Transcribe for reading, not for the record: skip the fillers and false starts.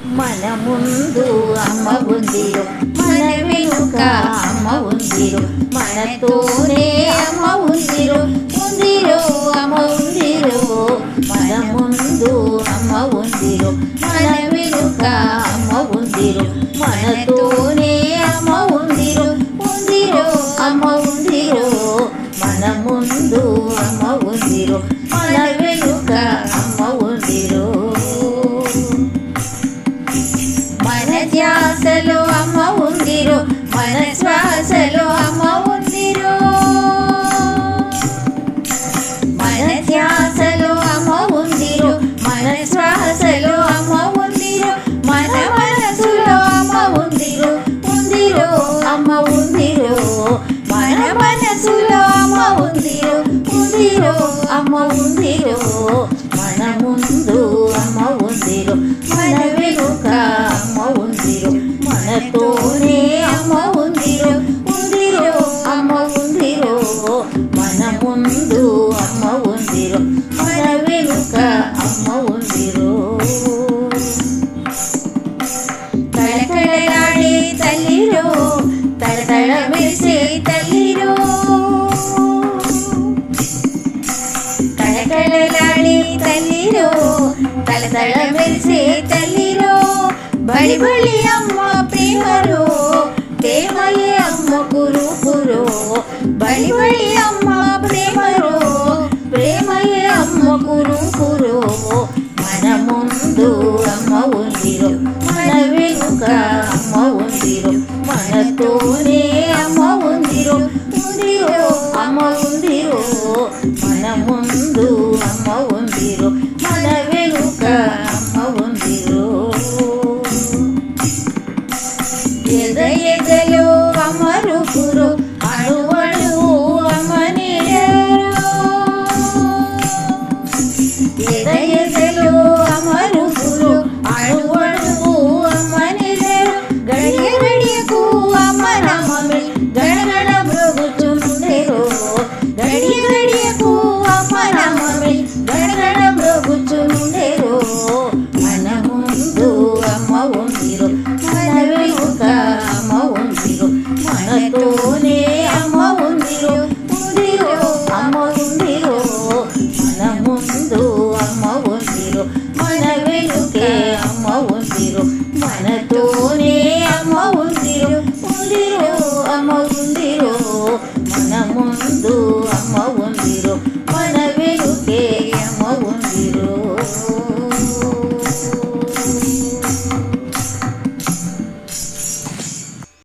మన ముందు అమ్మ ఉందిరో, మన వెనుక అమ్మ ఉందిరో, మనతోనే అమ్మ ఉందిరో, ఉందిరో అమ్మ ఉందిరో. మన ముందు అమ్మ ఉందిరో, మన వెనుక అమ్మ ఉందిరో, మనతోనే అమ్మ ఉందిరో, ఉందిరో అమ్మ ఉందిరో. మన ముందు అమ్మ ఉందిరో, మన వెనుక అమ్మ ఉందిరో. మన ధ్యాసలో అమ్మ ఉందిరో, మన శ్వాసలో అమ్మ ఉందిరో. మన ధ్యాసలో అమ్మ ఉందిరో, మన శ్వాసలో అమ్మ ఉందిరో, మన మనసులో అమ్మ ఉందిరో, ఉందిరో అమ్మ ఉందిరో. మన మనసులో అమ్మ ఉందిరో, ఉందిరో అమ్మ ఉందిరో. మన ముందు అమ్మ ఉందిరో, మన వెనుక అమ్మ ఉందిరో, మనతోనే అమ్మ ఉందిరో, ఉందిరో అమ్మ ఉందిరో. మన ముందు అమ్మ ఉందిరో, మన వెనుక అమ్మ ఉందిరో. కళకళలాడే తల్లిరో, తళతళ మెరిసే తల్లిరో. కళకళలాడే తల్లిరో, తళతళ మెరిసే తల్లిరో. బడి బడి అమ్మ ప్రేమరో, ప్రేమయే అమ్మ కురుపురో. బడి బడి అమ్మ ప్రేమరో, ప్రేమయే అమ్మ కురుపురో. మన ముందు అమ్మ ఉందిరో, మన వెనుక అమ్మ ఉందిరో, మనతోనే అమ్మ ఉందిరో, ఉందిరో అమ్మ ఉందిరో. మన ముందు అమ్మ